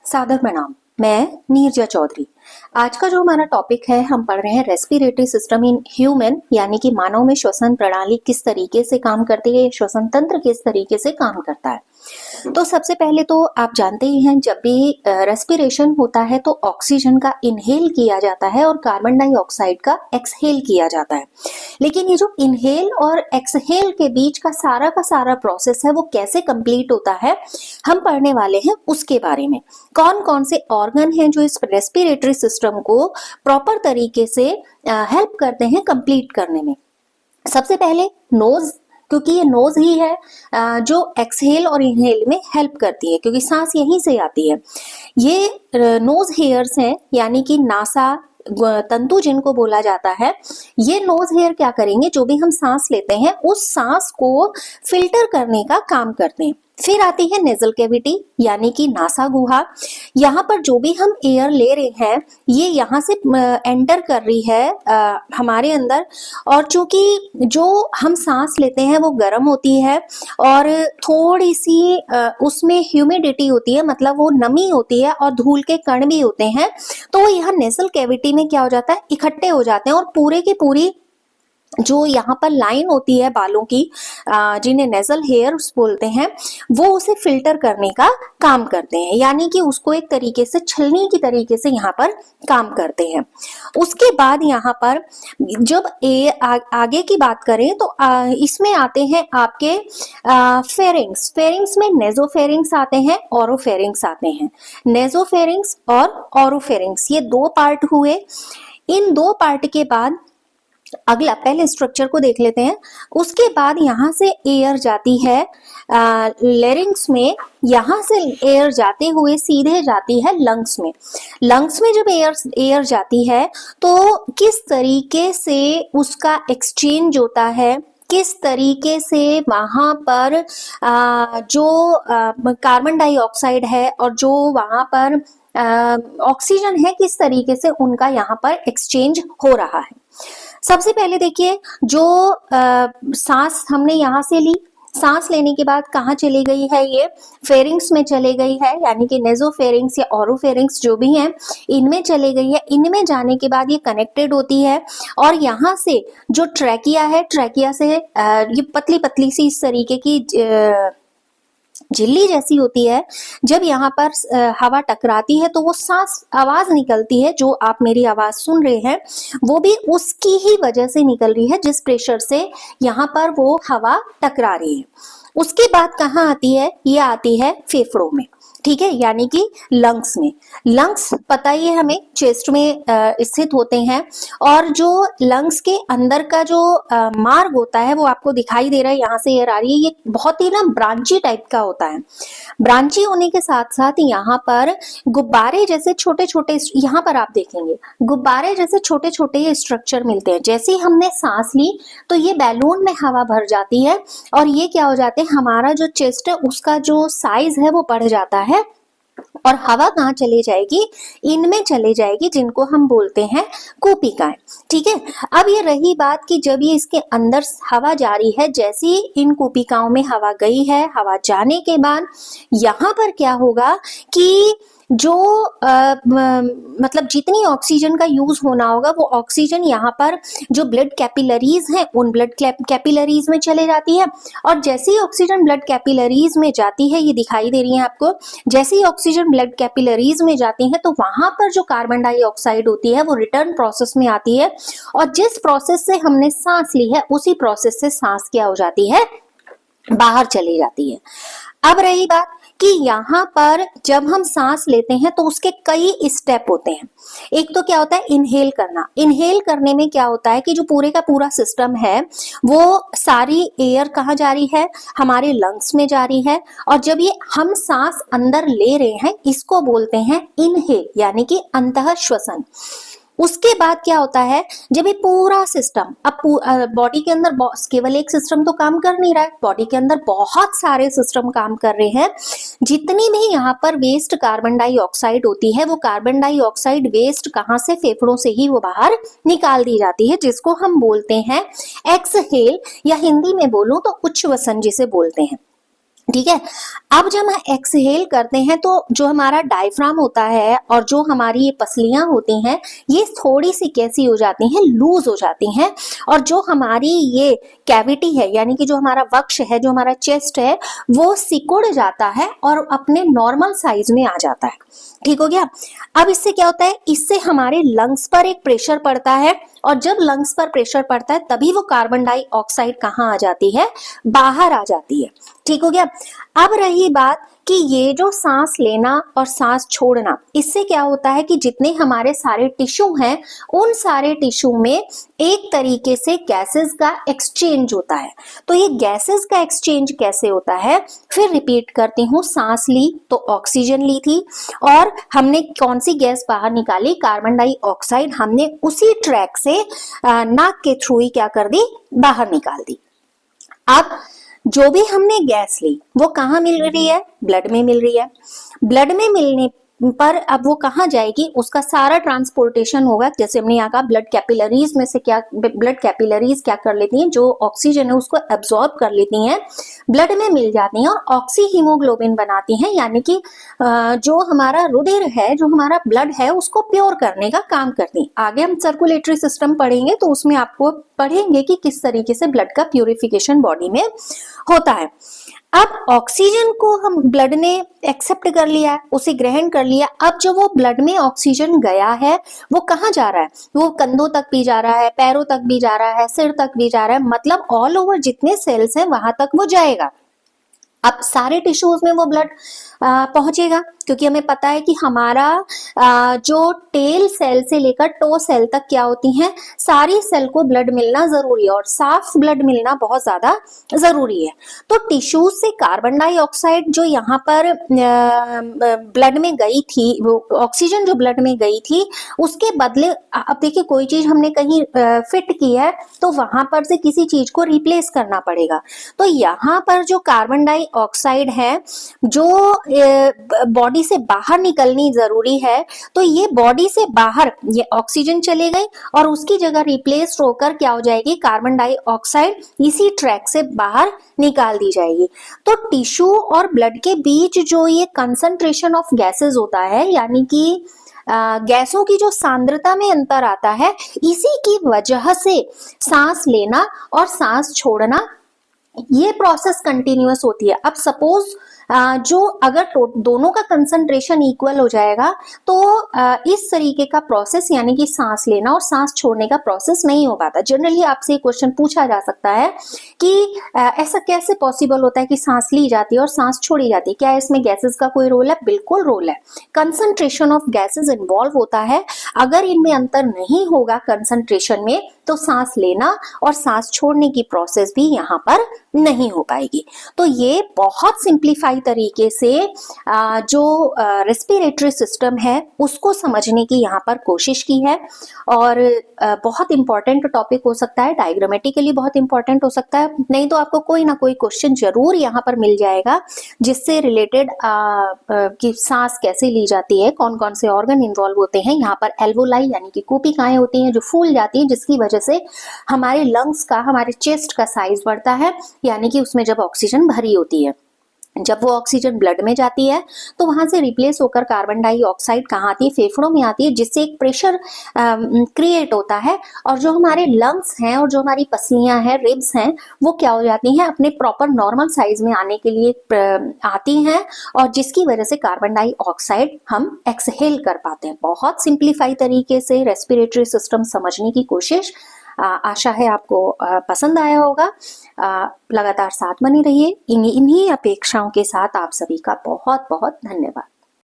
सादर प्रणाम। मैं नीरजा चौधरी। आज का जो हमारा टॉपिक है, हम पढ़ रहे हैं रेस्पिरेटरी सिस्टम इन ह्यूमन, यानी कि मानव में श्वसन प्रणाली किस तरीके से काम करती है, श्वसन तंत्र किस तरीके से काम करता है। तो सबसे पहले तो आप जानते ही हैं, जब भी रेस्पिरेशन होता है तो ऑक्सीजन का इनहेल किया जाता है और कार्बन डाइऑक्साइड का एक्सहेल किया जाता है। लेकिन ये जो इनहेल और एक्सहेल के बीच का सारा प्रोसेस है, वो कैसे कंप्लीट होता है, हम पढ़ने वाले हैं उसके बारे में। कौन कौन से ऑर्गन हैं जो इस रेस्पिरेटरी सिस्टम को प्रॉपर तरीके से हेल्प करते हैं कंप्लीट करने में। सबसे पहले नोज, क्योंकि ये नोज ही है जो एक्सहेल और इनहेल में हेल्प करती है, क्योंकि सांस यहीं से आती है। ये नोज हेयर्स हैं, यानी कि नासा तंतु जिनको बोला जाता है। ये नोज हेयर क्या करेंगे, जो भी हम सांस लेते हैं उस सांस को फिल्टर करने का काम करते हैं। फिर आती है नेजल कैविटी, यानी कि नासा गुहा। यहाँ पर जो भी हम एयर ले रहे हैं, ये यहाँ से एंटर कर रही है हमारे अंदर, और चूंकि जो हम सांस लेते हैं वो गर्म होती है और थोड़ी सी उसमें ह्यूमिडिटी होती है, मतलब वो नमी होती है और धूल के कण भी होते हैं, तो यहाँ नेजल कैविटी में क्या हो जाता है, इकट्ठे हो जाते हैं और पूरे की पूरी जो यहाँ पर लाइन होती है बालों की, जिन्हें नेजल हेयर्स बोलते हैं, वो उसे फिल्टर करने का काम करते हैं, यानी कि उसको एक तरीके से छलनी की तरीके से यहाँ पर काम करते हैं। उसके बाद यहाँ पर जब आगे की बात करें तो इसमें आते हैं आपके फेरिंग्स। फेरिंग्स में नेजोफेरिंग्स आते हैं, ओरोफेरिंग्स आते हैं। नेजोफेरिंग्स और ओरोफेरिंग्स, ये दो पार्ट हुए। इन दो पार्ट के बाद अगला, पहले स्ट्रक्चर को देख लेते हैं। उसके बाद यहाँ से एयर जाती है लेरिंग्स में, यहाँ से एयर जाते हुए सीधे जाती है लंग्स में। लंग्स में जब एयर जाती है तो किस तरीके से उसका एक्सचेंज होता है, किस तरीके से वहां पर जो कार्बन डाइऑक्साइड है और जो वहां पर ऑक्सीजन है, किस तरीके से उनका यहाँ पर एक्सचेंज हो रहा है। सबसे पहले देखिए, जो सांस हमने यहाँ से ली, सांस लेने के बाद कहाँ चली गई है, ये फेरिंग्स में चली गई है, यानी कि नेजोफेरिंग्स या ओरोफेरिंग्स जो भी हैं, इनमें चली गई है। इनमें जाने के बाद ये कनेक्टेड होती है और यहाँ से जो ट्रैकिया है, ट्रैकिया से ये पतली पतली सी इस तरीके की झिल्ली जैसी होती है। जब यहाँ पर हवा टकराती है तो वो सांस आवाज निकलती है, जो आप मेरी आवाज सुन रहे हैं वो भी उसकी ही वजह से निकल रही है, जिस प्रेशर से यहाँ पर वो हवा टकरा रही है। उसके बाद कहाँ आती है, ये आती है फेफड़ों में, ठीक है, यानी कि लंग्स में। लंग्स पता ही है हमें, चेस्ट में स्थित होते हैं, और जो लंग्स के अंदर का जो मार्ग होता है वो आपको दिखाई दे रहा है, यहाँ से एयर आ रही है। ये बहुत ही ना ब्रांची टाइप का होता है। ब्रांची होने के साथ साथ यहाँ पर गुब्बारे जैसे छोटे छोटे, यहाँ पर आप देखेंगे गुब्बारे जैसे छोटे छोटे स्ट्रक्चर मिलते हैं। जैसे ही हमने सांस ली तो ये बैलून में हवा भर जाती है और ये क्या हो जाते हैं, हमारा जो चेस्ट है उसका जो साइज है वो बढ़ जाता है और हवा कहाँ चली जाएगी, इनमें चले जाएगी, जिनको हम बोलते हैं कूपिकाएं। ठीक है, अब ये रही बात कि जब ये इसके अंदर हवा जा रही है, जैसी इन कूपिकाओं में हवा गई है, हवा जाने के बाद यहाँ पर क्या होगा कि जो मतलब जितनी ऑक्सीजन का यूज होना होगा वो ऑक्सीजन यहाँ पर जो ब्लड कैपिलरीज हैं उन ब्लड कैपिलरीज में चले जाती है। और जैसे ही ऑक्सीजन ब्लड कैपिलरीज में जाती है, ये दिखाई दे रही है आपको, जैसे ही ऑक्सीजन ब्लड कैपिलरीज में जाती है तो वहां पर जो कार्बन डाइऑक्साइड होती है वो रिटर्न प्रोसेस में आती है, और जिस प्रोसेस से हमने सांस ली है उसी प्रोसेस से सांस क्या हो जाती है, बाहर चली जाती है। अब रही बात कि यहाँ पर जब हम सांस लेते हैं तो उसके कई स्टेप होते हैं। एक तो क्या होता है, इनहेल करना। इनहेल करने में क्या होता है कि जो पूरे का पूरा सिस्टम है वो सारी एयर कहाँ जा रही है, हमारे लंग्स में जा रही है, और जब ये हम सांस अंदर ले रहे हैं इसको बोलते हैं इनहेल, यानी कि अंतः श्वसन। उसके बाद क्या होता है, जब ये पूरा सिस्टम, अब बॉडी के अंदर केवल एक सिस्टम तो काम कर नहीं रहा है, बॉडी के अंदर बहुत सारे सिस्टम काम कर रहे हैं। जितनी भी यहाँ पर वेस्ट कार्बन डाइऑक्साइड होती है, वो कार्बन डाइऑक्साइड वेस्ट कहाँ से, फेफड़ों से ही वो बाहर निकाल दी जाती है, जिसको हम बोलते हैं एक्सहेल, या हिंदी में बोलूं तो उच्छ्वसन जिसे बोलते हैं। ठीक है। अब जब हम एक्सहेल करते हैं तो जो हमारा डायफ्राम होता है और जो हमारी ये पसलियां होती हैं ये थोड़ी सी कैसी हो जाती हैं, लूज हो जाती हैं, और जो हमारी ये कैविटी है यानी कि जो हमारा वक्ष है, जो हमारा चेस्ट है, वो सिकुड़ जाता है और अपने नॉर्मल साइज में आ जाता है। ठीक हो गया। अब इससे क्या होता है, इससे हमारे लंग्स पर एक प्रेशर पड़ता है, और जब लंग्स पर प्रेशर पड़ता है तभी वो कार्बन डाइऑक्साइड कहाँ आ जाती है, बाहर आ जाती है। ठीक हो गया। अब रही बात कि ये जो सांस लेना और सांस छोड़ना, इससे क्या होता है कि जितने हमारे सारे टिश्यू हैं उन सारे टिश्यू में एक तरीके से गैसेस का एक्सचेंज होता है। तो ये गैसेस का एक्सचेंज कैसे होता है, फिर रिपीट करती हूँ। सांस ली तो ऑक्सीजन ली थी, और हमने कौन सी गैस बाहर निकाली, कार्बन डाइऑक्साइड, हमने उसी ट्रैक से नाक के थ्रू ही क्या कर दी, बाहर निकाल दी। अब जो भी हमने गैस ली वो कहाँ मिल रही है, ब्लड में मिल रही है। ब्लड में मिलने पर अब वो कहाँ जाएगी, उसका सारा ट्रांसपोर्टेशन होगा। जैसे हमने यहाँ कहा ब्लड कैपिलरीज में से क्या, ब्लड कैपिलरीज क्या कर लेती हैं, जो ऑक्सीजन है उसको एब्जॉर्ब कर लेती हैं, ब्लड में मिल जाती हैं और ऑक्सी हीमोग्लोबिन बनाती हैं, यानी कि जो हमारा रुधिर है, जो हमारा ब्लड है, उसको प्योर करने का काम करती हैं। आगे हम सर्कुलेटरी सिस्टम पढ़ेंगे तो उसमें आपको पढ़ेंगे कि किस तरीके से ब्लड का प्यूरिफिकेशन बॉडी में होता है। अब ऑक्सीजन को हम ब्लड ने एक्सेप्ट कर लिया, उसे ग्रहण कर लिया। अब जो वो ब्लड में ऑक्सीजन गया है वो कहाँ जा रहा है, वो कंधों तक भी जा रहा है, पैरों तक भी जा रहा है, सिर तक भी जा रहा है, मतलब ऑल ओवर जितने सेल्स हैं वहां तक वो जाएगा। अब सारे टिश्यूज में वो ब्लड पहुंचेगा, क्योंकि हमें पता है कि हमारा जो टेल सेल से लेकर टो सेल तक क्या होती हैं, सारी सेल को ब्लड मिलना जरूरी है और साफ ब्लड मिलना बहुत ज्यादा जरूरी है। तो टिश्यूज से कार्बन डाइऑक्साइड जो यहाँ पर ब्लड में गई थी, वो ऑक्सीजन जो ब्लड में गई थी, उसके बदले अब देखिए कोई चीज हमने कहीं फिट की है तो वहां पर से किसी चीज को रिप्लेस करना पड़ेगा। तो यहाँ पर जो कार्बन डाइऑक्साइड है जो बॉडी से बाहर निकलनी जरूरी है, तो ये बॉडी से बाहर ये ऑक्सीजन चले गई और उसकी जगह रिप्लेस होकर क्या हो जाएगी, कार्बन डाइऑक्साइड इसी ट्रैक से बाहर निकाल दी जाएगी। तो टिश्यू और ब्लड के बीच जो ये कंसंट्रेशन ऑफ गैसेस होता है, यानी कि गैसों की जो सांद्रता में अंतर आता है, इसी की वजह से सांस लेना और सांस छोड़ना ये प्रोसेस कंटिन्यूअस होती है। अब सपोज जो अगर दोनों का कंसंट्रेशन इक्वल हो जाएगा तो इस तरीके का प्रोसेस यानी कि सांस लेना और सांस छोड़ने का प्रोसेस नहीं हो पाता। जनरली आपसे क्वेश्चन पूछा जा सकता है कि ऐसा कैसे पॉसिबल होता है कि सांस ली जाती है और सांस छोड़ी जाती है, क्या इसमें गैसेस का कोई रोल है? बिल्कुल रोल है। कंसंट्रेशन ऑफ गैसेस इन्वॉल्व होता है। अगर इनमें अंतर नहीं होगा कंसंट्रेशन में तो सांस लेना और सांस छोड़ने की प्रोसेस भी यहाँ पर नहीं हो पाएगी। तो ये बहुत सिंप्लीफाई तरीके से जो रेस्पिरेटरी सिस्टम है उसको समझने की यहाँ पर कोशिश की है, और बहुत इंपॉर्टेंट टॉपिक हो सकता है, डायग्रामेटिकली बहुत इंपॉर्टेंट हो सकता है। नहीं तो आपको कोई ना कोई क्वेश्चन जरूर यहाँ पर मिल जाएगा जिससे रिलेटेड कि सांस कैसे ली जाती है, कौन कौन से ऑर्गन इन्वॉल्व होते हैं। यहाँ पर एल्वोलाई यानी कि कूपिकाएं होती हैं जो फूल जाती हैं, जिसकी वजह से हमारे लंग्स का, हमारे चेस्ट का साइज बढ़ता है, यानी कि उसमें जब ऑक्सीजन भरी होती है। जब वो ऑक्सीजन ब्लड में जाती है तो वहां से रिप्लेस होकर कार्बन डाइऑक्साइड कहाँ आती है, फेफड़ों में आती है, जिससे एक प्रेशर क्रिएट होता है, और जो हमारे लंग्स हैं और जो हमारी पसलियां हैं, रिब्स हैं, वो क्या हो जाती हैं, अपने प्रॉपर नॉर्मल साइज में आने के लिए आती हैं, और जिसकी वजह से कार्बन डाइऑक्साइड हम एक्सहेल कर पाते हैं। बहुत सिंप्लीफाई तरीके से रेस्पिरेटरी सिस्टम समझने की कोशिश, आशा है आपको पसंद आया होगा। लगातार साथ बने रहिए। इन्हीं अपेक्षाओं के साथ आप सभी का बहुत बहुत धन्यवाद।